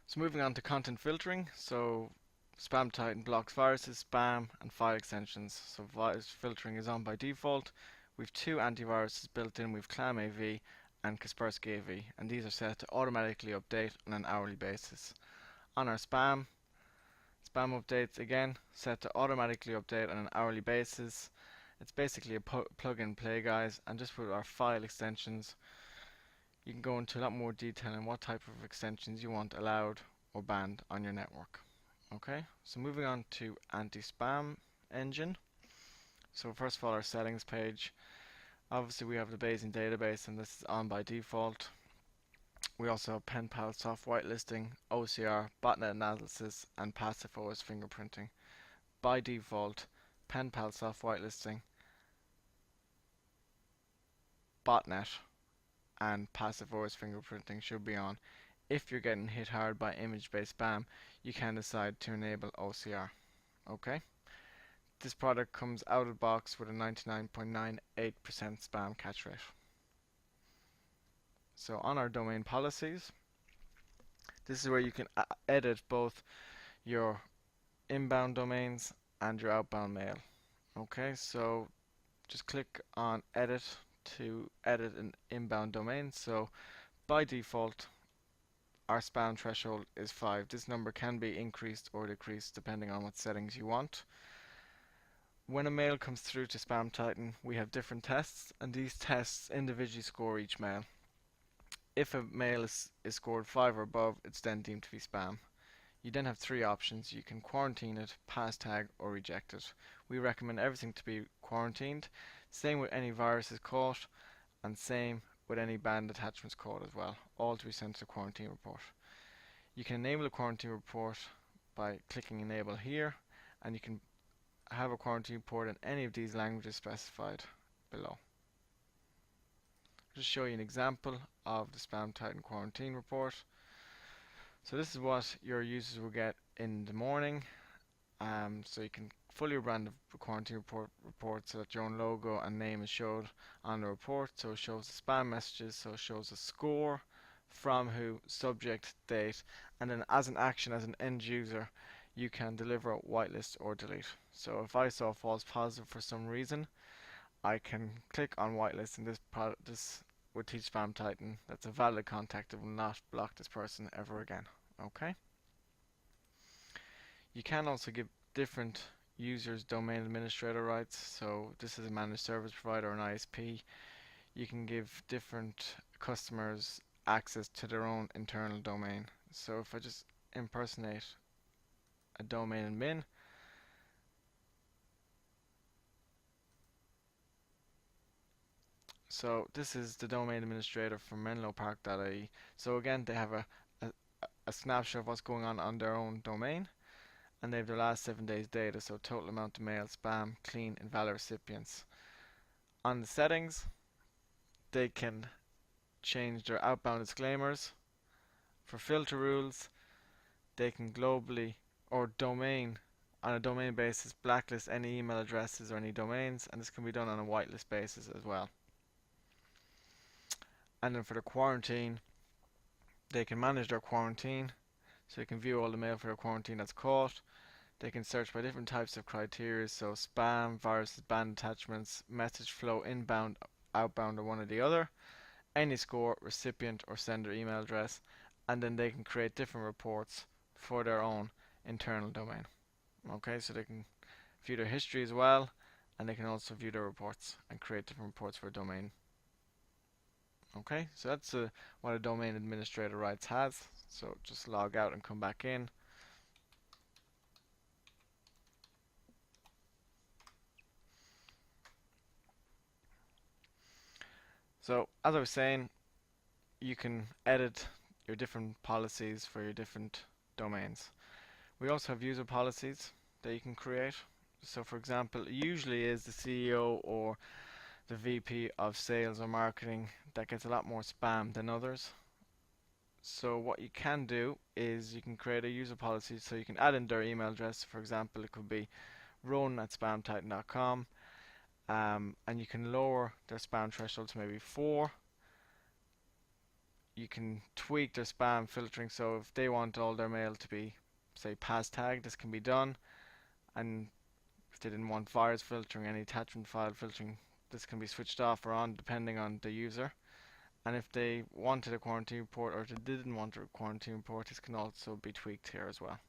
So moving on to content filtering. So spamtitan blocks viruses, spam, and file extensions. So virus filtering is on by default. We've two antiviruses built in. We've ClamAV and Kaspersky AV, and these are set to automatically update on an hourly basis. On our spam updates again set to automatically update on an hourly basis. It's basically a plug and play, guys, and just with our file extensions, you can go into a lot more detail on what type of extensions you want allowed or banned on your network. Okay, so moving on to anti-spam engine. So first of all, our settings page. Obviously we have the Bayesian database and this is on by default. We also have pen pal soft whitelisting, OCR, botnet analysis, and passive OS fingerprinting. By default, pen pal soft whitelisting, botnet, and passive OS fingerprinting should be on. If you're getting hit hard by image-based spam, you can decide to enable OCR. Okay? This product comes out of the box with a 99.98% spam catch rate. So on our domain policies, this is where you can edit both your inbound domains and your outbound mail. Okay, so just click on edit to edit an inbound domain. So by default, our spam threshold is 5. This number can be increased or decreased depending on what settings you want. When a mail comes through to spamtitan, we have different tests, and these tests individually score each mail. If a mail is scored 5 or above, it's then deemed to be spam. You then have three options. You can quarantine it, pass tag, or reject it. We recommend everything to be quarantined. Same with any viruses caught, and same with any banned attachments caught as well. All to be sent to the quarantine report. You can enable a quarantine report by clicking enable here, and you can have a quarantine report in any of these languages specified below. I'll just show you an example of the spamtitan quarantine report. So this is what your users will get in the morning. So you can fully rebrand the quarantine report so that your own logo and name is showed on the report. So it shows the spam messages, so it shows the score, from who, subject, date, and then as an action, as an end user, you can deliver a whitelist or delete. So if I saw false positive for some reason, I can click on whitelist, and this would teach spamtitan that's a valid contact. It will not block this person ever again. Okay. You can also give different users domain administrator rights. So this is a managed service provider or an ISP. You can give different customers access to their own internal domain. So if I just impersonate a domain admin, so this is the domain administrator for menlopark.ie. So again, they have a snapshot of what's going on their own domain, and they have their last 7 days data, so total amount of mail, spam, clean, invalid recipients. On the settings, they can change their outbound disclaimers. For filter rules, they can globally or domain on a domain basis blacklist any email addresses or any domains, and this can be done on a whitelist basis as well. And then for the quarantine, they can manage their quarantine, so they can view all the mail for their quarantine that's caught. They can search by different types of criteria, so spam, viruses, banned attachments, message flow, inbound, outbound, or one or the other, any score, recipient or sender email address, and then they can create different reports for their own internal domain. Okay, so they can view their history as well, and they can also view their reports and create different reports for a domain. Okay, so that's what a domain administrator rights has. So just log out and come back in. So as I was saying, you can edit your different policies for your different domains. We also have user policies that you can create. So for example, it usually is the CEO or the VP of sales or marketing that gets a lot more spam than others. So what you can do is you can create a user policy, so you can add in their email address. For example, it could be run@spamtitan.com, and you can lower their spam threshold to maybe 4, you can tweak their spam filtering. So if they want all their mail to be, say, pass tagged, this can be done. And if they didn't want virus filtering, any attachment file filtering, this can be switched off or on depending on the user. And if they wanted a quarantine report or if they didn't want a quarantine report, this can also be tweaked here as well.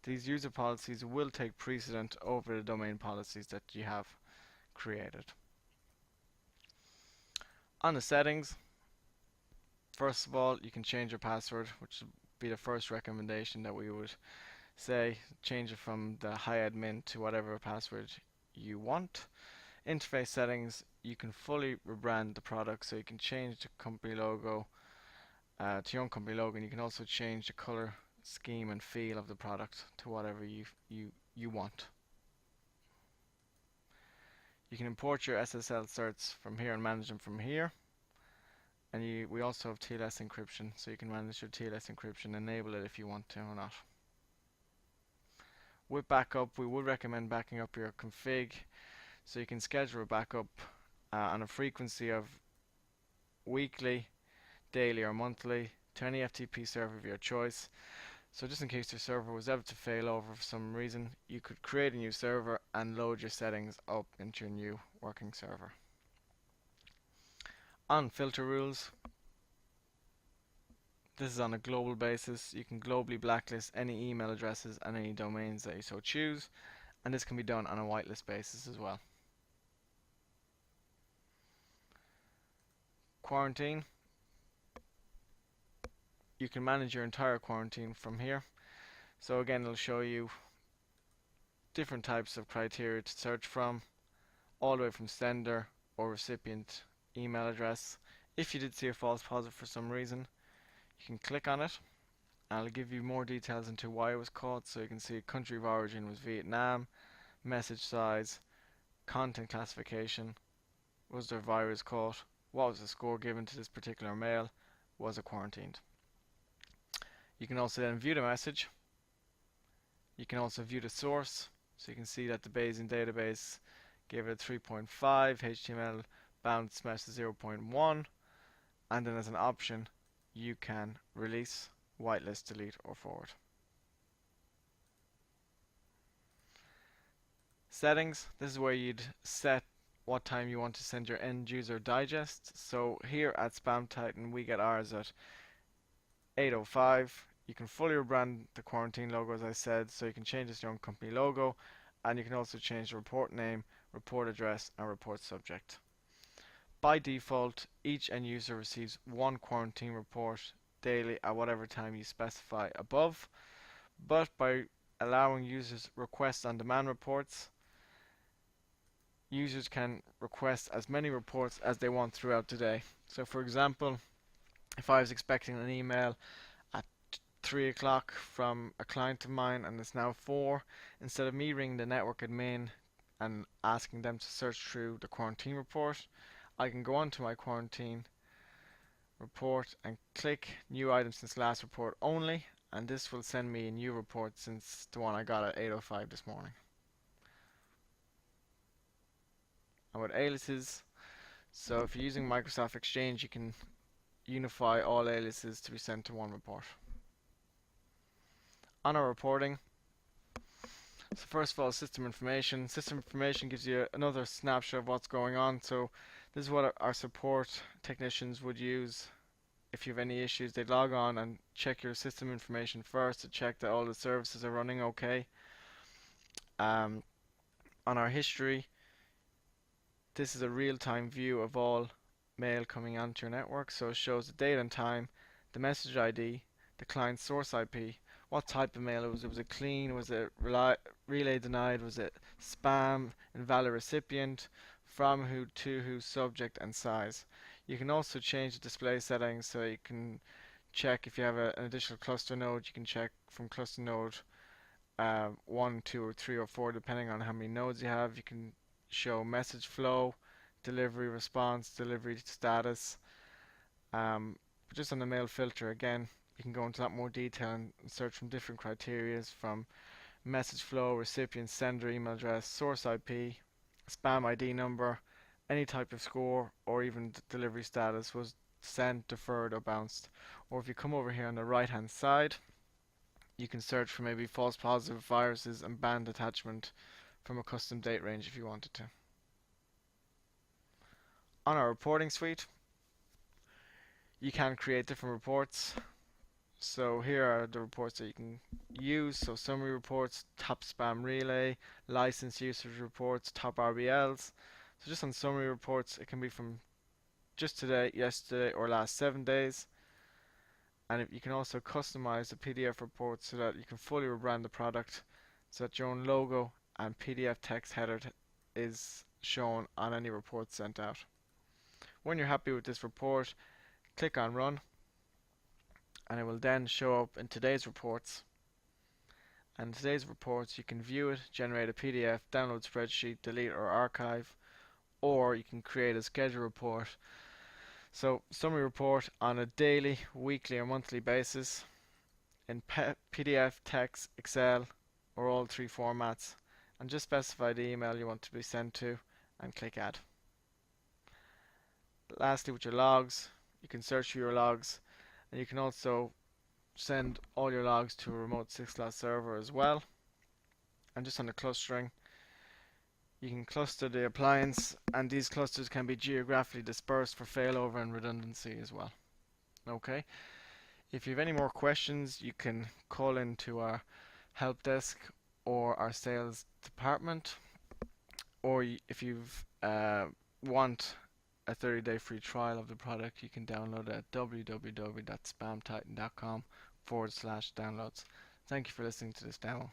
These user policies will take precedent over the domain policies that you have created. On the settings, first of all, you can change your password, which would be the first recommendation that we would say. Change it from the hi admin to whatever password you want. Interface settings, you can fully rebrand the product, so you can change the company logo to your own company logo, and you can also change the color scheme and feel of the product to whatever you want. You can import your SSL certs from here and manage them from here. And we also have TLS encryption, so you can manage your TLS encryption, enable it if you want to or not. With backup, we would recommend backing up your config, so you can schedule a backup on a frequency of weekly, daily or monthly to any FTP server of your choice. So just in case your server was ever to fail over for some reason, you could create a new server and load your settings up into your new working server. On filter rules, this is on a global basis. You can globally blacklist any email addresses and any domains that you so choose, and this can be done on a whitelist basis as well. Quarantine, you can manage your entire quarantine from here. So again, it'll show you different types of criteria to search from, all the way from sender or recipient email address. If you did see a false positive for some reason, you can click on it and it'll give you more details into why it was caught. So you can see country of origin was Vietnam, message size, content classification, was there virus caught, what was the score given to this particular mail, was it quarantined. You can also then view the message. You can also view the source, so you can see that the Bayesian database gave it a 3.5, HTML bounce message 0.1, and then as an option you can release, whitelist, delete or forward. Settings, this is where you'd set what time you want to send your end user digest. So here at spamtitan we get ours at 8:05. You can fully rebrand the quarantine logo, as I said, so you can change this to your own company logo, and you can also change the report name, report address and report subject. By default, each end user receives one quarantine report daily at whatever time you specify above, but by allowing users request on demand reports, users can request as many reports as they want throughout the day. So for example, if I was expecting an email at 3 o'clock from a client of mine and it's now 4, instead of me ringing the network admin and asking them to search through the quarantine report, I can go onto my quarantine report and click new item since last report only, and this will send me a new report since the one I got at 8:05 this morning. And with aliases, so if you're using Microsoft Exchange, you can unify all aliases to be sent to one report. On our reporting, so first of all, system information. System information gives you another snapshot of what's going on. So this is what our support technicians would use. If you have any issues, they'd log on and check your system information first to check that all the services are running okay. On our history, this is a real-time view of all mail coming onto your network. So it shows the date and time, the message ID, the client source IP, what type of mail it was. Was it clean? Was it relay denied? Was it spam? Invalid recipient? From who, to who, subject and size. You can also change the display settings, so you can check if you have an additional cluster node. You can check from cluster node 1, 2 or 3 or 4 depending on how many nodes you have. You can show message flow, delivery response, delivery status. But just on the mail filter, again, you can go into a lot more detail and search from different criteria from message flow, recipient, sender, email address, source IP, spam ID number, any type of score, or even delivery status. Was sent, deferred, or bounced. Or if you come over here on the right hand side, you can search for maybe false positive viruses and banned attachment from a custom date range if you wanted to. On our reporting suite, you can create different reports. So here are the reports that you can use. So summary reports, top spam relay, license usage reports, top RBLs. So just on summary reports, it can be from just today, yesterday, or last 7 days. And you can also customize the PDF report so that you can fully rebrand the product so that your own logo and PDF text header is shown on any report sent out. When you're happy with this report, click on Run, and it will then show up in today's reports. And in today's reports, you can view it, generate a PDF, download spreadsheet, delete or archive, or you can create a schedule report. So, summary report on a daily, weekly, or monthly basis in PDF, text, Excel, or all three formats, and just specify the email you want to be sent to and click Add. Lastly, with your logs, you can search for your logs, and you can also send all your logs to a remote 6-slot server as well. And just on the clustering, you can cluster the appliance, and these clusters can be geographically dispersed for failover and redundancy as well. Okay, if you have any more questions, you can call into our help desk or our sales department, or if you want a 30-day free trial of the product, you can download it at www.spamtitan.com/downloads. Thank you for listening to this demo.